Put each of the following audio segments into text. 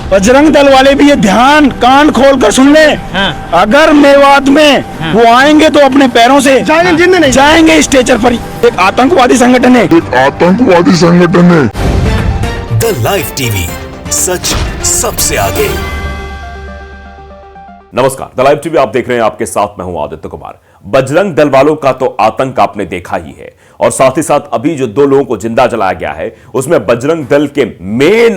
बजरंग दल वाले भी ये ध्यान कान खोल कर सुन ले। अगर मेवात में वो आएंगे तो अपने पैरों से जाएंगे, जिंदे नहीं जाएंगे स्टेचर पर। एक आतंकवादी संगठन है, द लाइव टीवी, सच सबसे आगे। नमस्कार, द लाइव टीवी आप देख रहे हैं, आपके साथ मैं हूं आदित्य कुमार। बजरंग दल वालों का तो आतंक आपने देखा ही है, और साथ ही साथ अभी जो 2 लोगों को जिंदा जलाया गया है उसमें बजरंग दल के मेन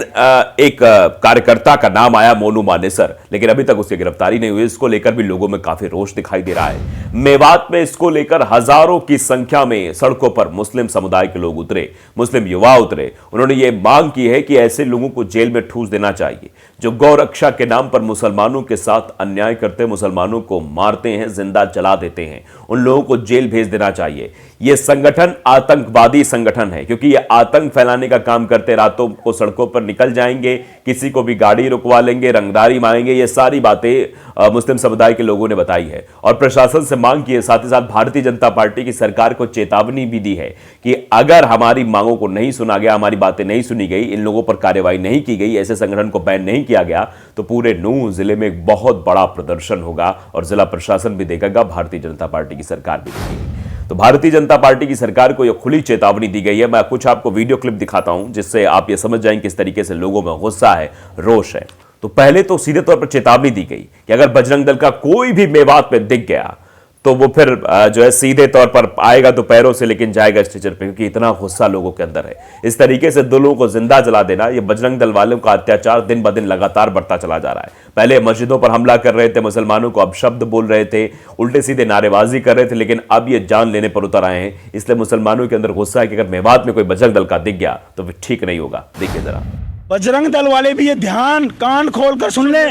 एक कार्यकर्ता का नाम आया मोनू मानेसर, लेकिन अभी तक उसकी गिरफ्तारी नहीं हुई। इसको लेकर भी लोगों में काफी रोष दिखाई दे रहा है। मेवात में इसको लेकर हजारों की संख्या में सड़कों पर मुस्लिम समुदाय के लोग उतरे, मुस्लिम युवा उतरे। उन्होंने ये मांग की है कि ऐसे लोगों को जेल में ठूस देना चाहिए जो गौ रक्षा के नाम पर मुसलमानों के साथ अन्याय करते, मुसलमानों को मारते हैं, जिंदा जला देते हैं। उन लोगों को जेल भेज देना चाहिए। यह संगठन आतंकवादी संगठन है, क्योंकि यह आतंक फैलाने का काम करते। रातों को सड़कों पर निकल जाएंगे, किसी को भी गाड़ी रुकवा लेंगे, रंगदारी मांगेंगे। ये सारी बातें मुस्लिम समुदाय के लोगों ने बताई है और प्रशासन से मांग की है। साथ ही साथ भारतीय जनता पार्टी की सरकार को चेतावनी भी दी है कि अगर हमारी मांगों को नहीं सुना गया, हमारी बातें नहीं सुनी गई, इन लोगों पर कार्रवाई नहीं की गई, ऐसे संगठन को बैन नहीं किया गया, तो पूरे नूंह जिले में एक बहुत बड़ा प्रदर्शन होगा और जिला प्रशासन भी देखेगा, भारतीय जनता पार्टी की सरकार भी देखेगी। तो भारतीय जनता पार्टी की सरकार को यह खुली चेतावनी दी गई है। मैं कुछ आपको वीडियो क्लिप दिखाता हूं जिससे आप यह समझ जाएंगे किस तरीके से लोगों में गुस्सा है, रोष है। तो पहले तो सीधे तौर पर चेतावनी दी गई कि अगर बजरंग दल का कोई भी मेवात में दिख गया तो वो फिर जो है सीधे तौर पर आएगा तो पैरों से, लेकिन जाएगा स्टेचर पे, क्योंकि इतना गुस्सा लोगों के अंदर है। इस तरीके से 2 लोगों को जिंदा जला देना, ये बजरंग दल वालों का अत्याचार दिन ब दिन लगातार बढ़ता चला जा रहा है। पहले मस्जिदों पर हमला कर रहे थे, मुसलमानों को अपशब्द बोल रहे थे, उल्टे सीधे नारेबाजी कर रहे थे, लेकिन अब ये जान लेने पर उतर आए हैं। इसलिए मुसलमानों के अंदर गुस्सा है कि अगर मेवात में कोई बजरंग दल का दिख गया तो फिर ठीक नहीं होगा। देखिए जरा, बजरंग दल वाले भी ये ध्यान कान खोल कर सुन ले।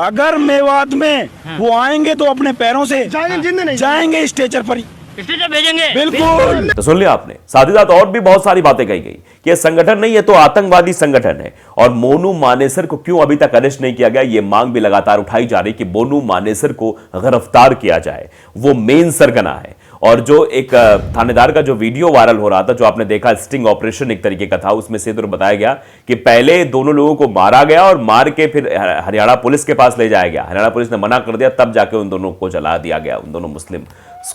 अगर मेवात में वो आएंगे तो अपने पैरों से जाएंगे, जिंदे नहीं जाएंगे स्टेचर पर, स्टेचर भेजेंगे। बिल्कुल। तो सुन लिया आपने। साथ ही साथ और भी बहुत सारी बातें कही गई कि यह संगठन नहीं है तो आतंकवादी संगठन है। और मोनू मानेसर को क्यों अभी तक अरेस्ट नहीं किया गया, यह मांग भी लगातार उठाई जा रही कि मोनू मानेसर को गिरफ्तार किया जाए। वो मेन सरगना है। और जो एक थानेदार का जो वीडियो वायरल हो रहा था, जो आपने देखा, स्टिंग ऑपरेशन एक तरीके का था, उसमें से तो बताया गया कि पहले दोनों लोगों को मारा गया और मार के फिर हरियाणा पुलिस के पास ले जाया गया। हरियाणा पुलिस ने मना कर दिया, तब जाके उन दोनों को जला दिया गया, उन दोनों मुस्लिम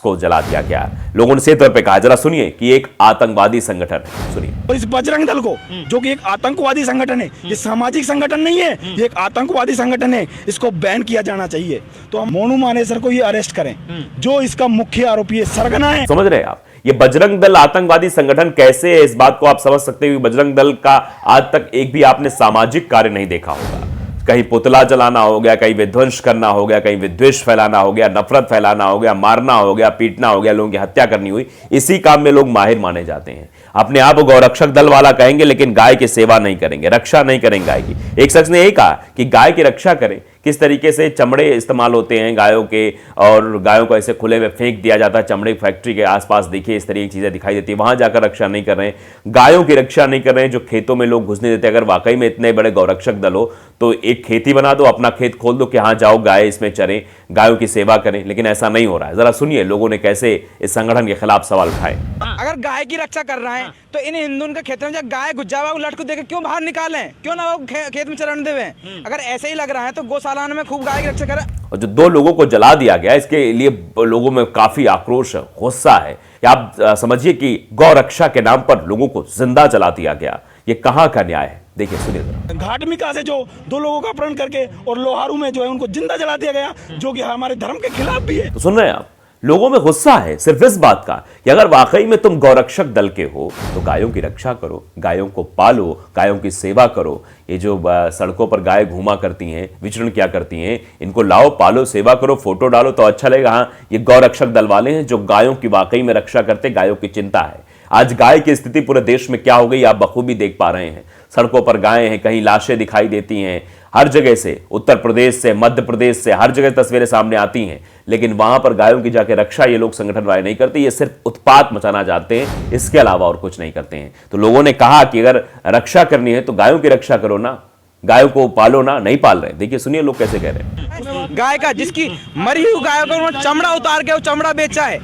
को जला दिया गया। लोगों ने सीधे तौर पे कहा, जरा सुनिए कि एक आतंकवादी संगठन है, सुनिए। और इस बजरंग दल को, जो कि एक आतंकवादी संगठन है, ये सामाजिक संगठन नहीं है, ये एक आतंकवादी संगठन है, इसको बैन किया जाना चाहिए। तो हम मोनू मानेसर को ये अरेस्ट करें, जो इसका मुख्य आरोपी है, सरगना है। समझ रहे हैं आप, ये बजरंग दल आतंकवादी संगठन कैसे है, इस बात को आप समझ सकते हैं। बजरंग दल का आज तक एक भी आपने सामाजिक कार्य नहीं देखा होगा। कहीं पुतला जलाना हो गया, कहीं विध्वंस करना हो गया, कहीं विद्वेष फैलाना हो गया, नफरत फैलाना हो गया, मारना हो गया, पीटना हो गया, लोगों की हत्या करनी हुई, इसी काम में लोग माहिर माने जाते हैं। अपने आप गौरक्षक दल वाला कहेंगे, लेकिन गाय की सेवा नहीं करेंगे, रक्षा नहीं करेंगे गाय की। एक शख्स ने यही कहा कि गाय की रक्षा करें, किस तरीके से चमड़े इस्तेमाल होते हैं गायों के, और गायों को ऐसे खुले में फेंक दिया जाता है चमड़े फैक्ट्री के आसपास। देखिए इस तरीके की चीजें दिखाई देती है। वहां जाकर रक्षा नहीं कर रहे हैं, गायों की रक्षा नहीं कर रहे हैं, जो खेतों में लोग घुसने देते हैं। अगर वाकई में इतने बड़े गौरक्षक दल हो तो एक खेती बना दो, अपना खेत खोल दो कि हाँ जाओ गाय इसमें चरें, गायों की सेवा करें, लेकिन ऐसा नहीं हो रहा है। जरा सुनिए लोगों ने कैसे इस संगठन के खिलाफ सवाल उठाए। अगर गाय की रक्षा कर रहे हैं तो इन हिंदुओं के खेत में जब गाय घुस जाए, लट को देकर क्यों बाहर निकालें, क्यों ना वो खेत में चरण देवे। अगर ऐसे ही लग रहा है तो गौशाला में खूब गाय की रक्षा करें। और जो 2 लोगों को जला दिया गया, इसके लिए लोगों में काफी आक्रोश है, गुस्सा है कि आप समझिए कि गौ रक्षा के नाम पर लोगों को जिंदा जला दिया गया। ये कहां का न्याय है, देखिए सुनिए जरा। घाटमिका से जो 2 लोगों का अपहरण करके और लोहारू में जो है उनको जिंदा जला दिया गया, जो कि हमारे धर्म के खिलाफ भी है। तो सुन रहे हैं आप, लोगों में गुस्सा है सिर्फ इस बात का कि अगर वाकई में तुम गौरक्षक दल के हो तो गायों की रक्षा करो, गायों को पालो, गायों की सेवा करो। ये जो सड़कों पर गाय घूमा करती हैं, विचरण क्या करती हैं, इनको लाओ, पालो, सेवा करो, फोटो डालो तो अच्छा लगेगा। हाँ, ये गौरक्षक दल वाले हैं जो गायों की वाकई में रक्षा करते, गायों की चिंता है। आज गाय की स्थिति पूरे देश में क्या हो गई आप बखूबी देख पा रहे हैं। सड़कों पर गायें हैं, कहीं लाशें दिखाई देती हैं, हर जगह से, उत्तर प्रदेश से, मध्य प्रदेश से, हर जगह तस्वीरें सामने आती हैं, लेकिन वहां पर गायों की जाके रक्षा ये लोग संगठन वाले नहीं करते। ये सिर्फ उत्पात मचाना चाहते हैं, इसके अलावा और कुछ नहीं करते हैं। तो लोगों ने कहा कि अगर रक्षा करनी है तो गायों की रक्षा करो ना, गायों को पालो ना, नहीं पाल रहे। देखिए सुनिए लोग कैसे कह रहे हैं। गाय का, जिसकी मरी हुई गायों का चमड़ा उतार के वो चमड़ा बेचा है,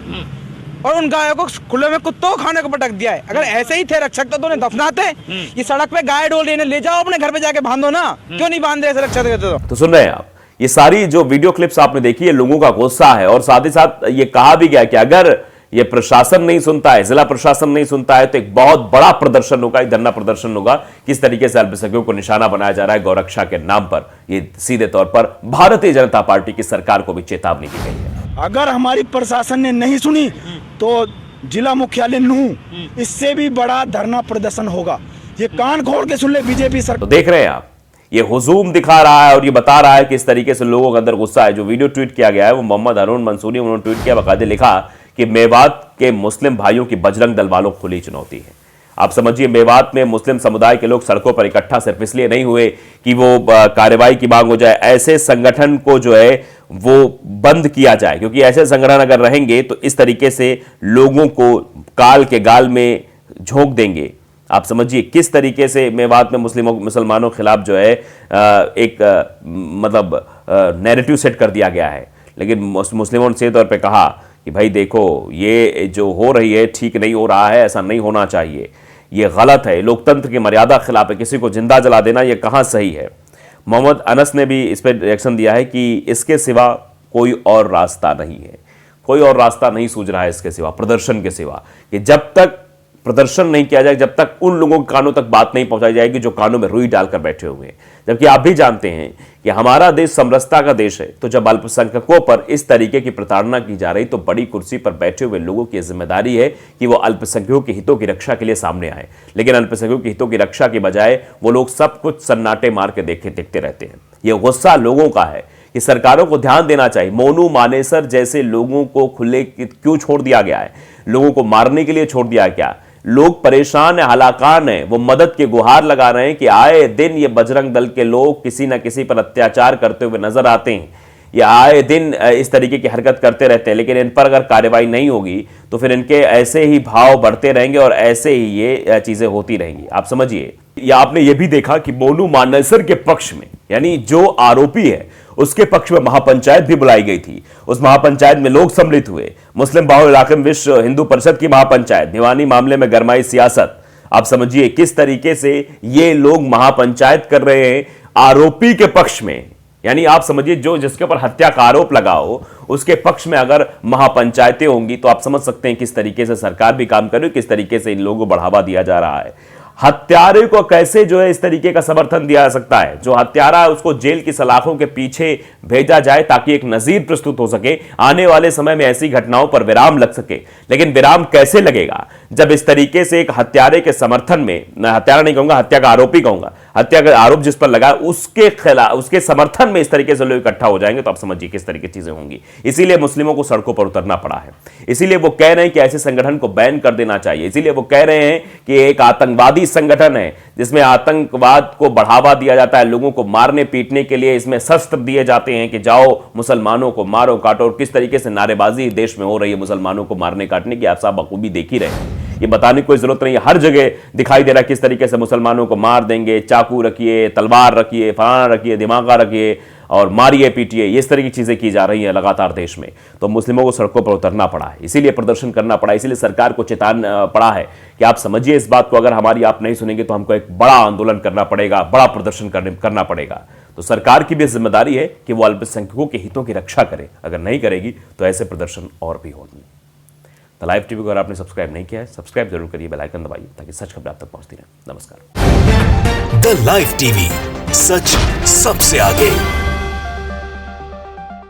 और उन गायों को खुले में कुत्तों को खाने को पटक दिया है। अगर ऐसे ही थे रक्षक तो उन्हें दफनाते। ये सड़क पे गाय डोल रही है, ले जाओ अपने घर पे जाके बांधो ना, क्यों नहीं बांध रहे ऐसे रक्षक? तो सुन रहे हैं आप, ये सारी जो वीडियो क्लिप्स आपने देखी है, लोगों का गुस्सा है। और साथ ही साथ ये कहा भी गया कि अगर ये प्रशासन नहीं सुनता है, जिला प्रशासन नहीं सुनता है, तो एक बहुत बड़ा प्रदर्शन होगा, एक धरना प्रदर्शन होगा। किस तरीके से अल्पसंख्यकों को निशाना बनाया जा रहा है गौरक्षा के नाम पर, ये सीधे तौर पर भारतीय जनता पार्टी की सरकार को भी चेतावनी दी गई है। अगर हमारी प्रशासन ने नहीं सुनी तो जिला मुख्यालय नूह इससे भी बड़ा धरना प्रदर्शन होगा। ये कान खोल के सुन ले बीजेपी सरकार। तो देख रहे हैं आप, ये हुजूम दिखा रहा है और ये बता रहा है कि इस तरीके से लोगों के अंदर गुस्सा है। जो वीडियो ट्वीट किया गया है वो मोहम्मद हारून मंसूरी, उन्होंने ट्वीट किया, बाकायदे लिखा कि मेवात के मुस्लिम भाइयों की बजरंग दल वालों को खुली चुनौती है। आप समझिए, मेवात में मुस्लिम समुदाय के लोग सड़कों पर इकट्ठा सिर्फ इसलिए नहीं हुए कि वो कार्रवाई की मांग हो जाए, ऐसे संगठन को जो है वो बंद किया जाए, क्योंकि ऐसे संगठन अगर रहेंगे तो इस तरीके से लोगों को काल के गाल में झोंक देंगे। आप समझिए किस तरीके से मेवात में मुसलमानों के खिलाफ जो है एक मतलब नैरेटिव सेट कर दिया गया है। लेकिन मुस्लिमों ने सीधे तौर पे कहा कि भाई देखो, ये जो हो रही है ठीक नहीं हो रहा है, ऐसा नहीं होना चाहिए, ये गलत है, लोकतंत्र की मर्यादा खिलाफ है, किसी को जिंदा जला देना ये कहाँ सही है। मोहम्मद अनस ने भी इस पर रिएक्शन दिया है कि इसके सिवा कोई और रास्ता नहीं है, कोई और रास्ता नहीं सूझ रहा है इसके सिवा, प्रदर्शन के सिवा, कि जब तक प्रदर्शन नहीं किया जाए, जब तक उन लोगों के कानों तक बात नहीं पहुंचाई जाएगी जो कानों में रुई डालकर बैठे हुए हैं। जबकि आप भी जानते हैं कि हमारा देश समरसता का देश है, तो जब अल्पसंख्यकों पर इस तरीके की प्रताड़ना की जा रही तो बड़ी कुर्सी पर बैठे हुए लोगों की जिम्मेदारी है कि वो अल्पसंख्यकों के हितों की रक्षा के लिए सामने आए। लेकिन अल्पसंख्यकों के हितों की रक्षा के बजाय वो लोग सब कुछ सन्नाटे मार के देखते रहते हैं। ये गुस्सा लोगों का है कि सरकारों को ध्यान देना चाहिए। मोनू मानेसर जैसे लोगों को खुले क्यों छोड़ दिया गया है? लोगों को मारने के लिए छोड़ दिया क्या? लोग परेशान है, हलाकान है, वो मदद के गुहार लगा रहे हैं कि आए दिन ये बजरंग दल के लोग किसी ना किसी पर अत्याचार करते हुए नजर आते हैं, या आए दिन इस तरीके की हरकत करते रहते हैं। लेकिन इन पर अगर कार्रवाई नहीं होगी तो फिर इनके ऐसे ही भाव बढ़ते रहेंगे और ऐसे ही ये चीजें होती रहेंगी। आप समझिए, या आपने ये भी देखा कि मोनू मानेसर के पक्ष में, यानी जो आरोपी है उसके पक्ष में महापंचायत भी बुलाई गई थी। उस महापंचायत में लोग सम्मिलित हुए। मुस्लिम बाहुल इलाके में विश्व हिंदू परिषद की महापंचायत, भिवानी मामले में गरमाई सियासत। आप समझिए किस तरीके से ये लोग महापंचायत कर रहे हैं आरोपी के पक्ष में। यानी आप समझिए, जो जिसके ऊपर हत्या का आरोप लगा हो उसके पक्ष में अगर महापंचायतें होंगी तो आप समझ सकते हैं किस तरीके से सरकार भी काम कर रही है, किस तरीके से इन लोगों को बढ़ावा दिया जा रहा है। हत्यारे को कैसे जो है इस तरीके का समर्थन दिया जा सकता है? जो हत्यारा है उसको जेल की सलाखों के पीछे भेजा जाए ताकि एक नजीर प्रस्तुत हो सके, आने वाले समय में ऐसी घटनाओं पर विराम लग सके। लेकिन विराम कैसे लगेगा जब इस तरीके से एक हत्यारे के समर्थन में, मैं हत्यारा नहीं कहूंगा, हत्या का आरोपी कहूंगा, हत्या का आरोप जिस पर लगा उसके खिलाफ, उसके समर्थन में इस तरीके से लोग इकट्ठा हो जाएंगे तो आप समझिए किस तरीके की चीजें होंगी। इसीलिए मुस्लिमों को सड़कों पर उतरना पड़ा है। इसीलिए वो कह रहे हैं कि ऐसे संगठन को बैन कर देना चाहिए। इसीलिए वो कह रहे हैं कि एक आतंकवादी संगठन है जिसमें आतंकवाद को बढ़ावा दिया जाता है, लोगों को मारने पीटने के लिए इसमें शस्त्र दिए जाते हैं कि जाओ मुसलमानों को मारो काटो। और किस तरीके से नारेबाजी देश में हो रही है मुसलमानों को मारने काटने की, आप सब बखूबी देख ही रहे हैं। ये बताने की कोई जरूरत नहीं है, हर जगह दिखाई दे रहा है किस तरीके से मुसलमानों को मार देंगे, चाकू रखिए, तलवार रखिए, फलाना रखिए, दिमागा रखिए और मारिए पीटिए, इस तरह की चीजें की जा रही हैं लगातार देश में। तो मुस्लिमों को सड़कों पर उतरना पड़ा है, इसीलिए प्रदर्शन करना पड़ा, इसीलिए सरकार को चेताना पड़ा है कि आप समझिए इस बात को, अगर हमारी आप नहीं सुनेंगे तो हमको एक बड़ा आंदोलन करना पड़ेगा, बड़ा प्रदर्शन करना पड़ेगा। तो सरकार की भी जिम्मेदारी है कि वो अल्पसंख्यकों के हितों की रक्षा करे। अगर नहीं करेगी तो ऐसे प्रदर्शन और भी होंगे। द लाइव टीवी को अगर आपने सब्सक्राइब नहीं किया है, सब्सक्राइब जरूर करिए, बेल आइकन दबाइए ताकि सच खबरें आप तक पहुंचती रहें। नमस्कार। द लाइव टीवी, सच सबसे आगे।